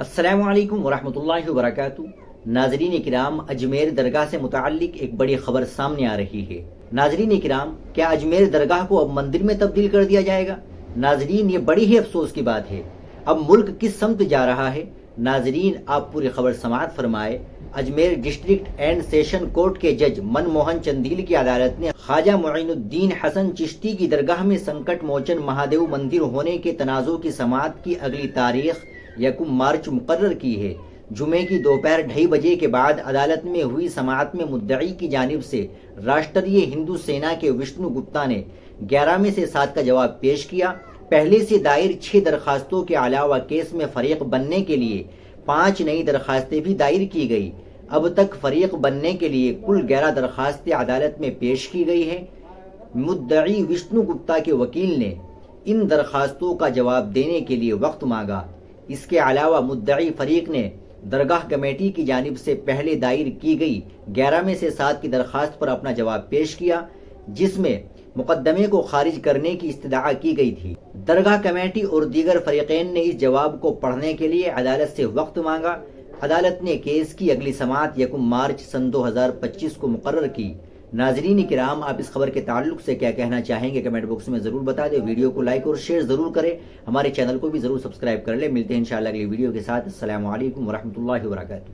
السلام علیکم ورحمۃ اللہ وبرکاتہ۔ ناظرین کرام، اجمیر درگاہ سے متعلق ایک بڑی خبر سامنے آ رہی ہے۔ ناظرین کرام، کیا اجمیر درگاہ کو اب مندر میں تبدیل کر دیا جائے گا؟ ناظرین، یہ بڑی ہی افسوس کی بات ہے۔ اب ملک کس سمت جا رہا ہے؟ ناظرین، آپ پوری خبر سماعت فرمائے۔ Ajmer district and session court کے جج من موہن چندیل کی عدالت نے خواجہ معین الدین حسن چشتی کی درگاہ میں سنکٹ موچن مہادیو مندر ہونے کے تنازع کی سماعت کی اگلی تاریخ 1 مارچ مقرر کی ہے۔ جمعے کی دوپہر 2:30 بجے کے بعد عدالت میں ہوئی سماعت میں مدعی کی جانب سے راشٹریہ ہندو سینا کے وشنو گپتا نے 11 میں سے 7 کا جواب پیش کیا۔ پہلے سے دائر 6 درخواستوں کے علاوہ کیس میں فریق بننے کے لیے 5 نئی درخواستیں بھی دائر کی گئی۔ اب تک فریق بننے کے لیے کل 11 درخواستیں عدالت میں پیش کی گئی ہیں۔ مدعی وشنو گپتا کے وکیل نے ان درخواستوں کا جواب دینے کے لیے وقت مانگا۔ اس کے علاوہ مدعی فریق نے درگاہ کمیٹی کی جانب سے پہلے دائر کی گئی 11 میں سے 7 کی درخواست پر اپنا جواب پیش کیا، جس میں مقدمے کو خارج کرنے کی استدعا کی گئی تھی۔ درگاہ کمیٹی اور دیگر فریقین نے اس جواب کو پڑھنے کے لیے عدالت سے وقت مانگا۔ عدالت نے کیس کی اگلی سماعت 1 مارچ سن 2025 کو مقرر کی۔ ناظرین کرام، آپ اس خبر کے تعلق سے کیا کہنا چاہیں گے؟ کمنٹ باکس میں ضرور بتا دیں۔ ویڈیو کو لائک اور شیئر ضرور کریں۔ ہمارے چینل کو بھی ضرور سبسکرائب کر لیں۔ ملتے ہیں انشاءاللہ اگلی ویڈیو کے ساتھ۔ السلام علیکم ورحمۃ اللہ وبرکاتہ۔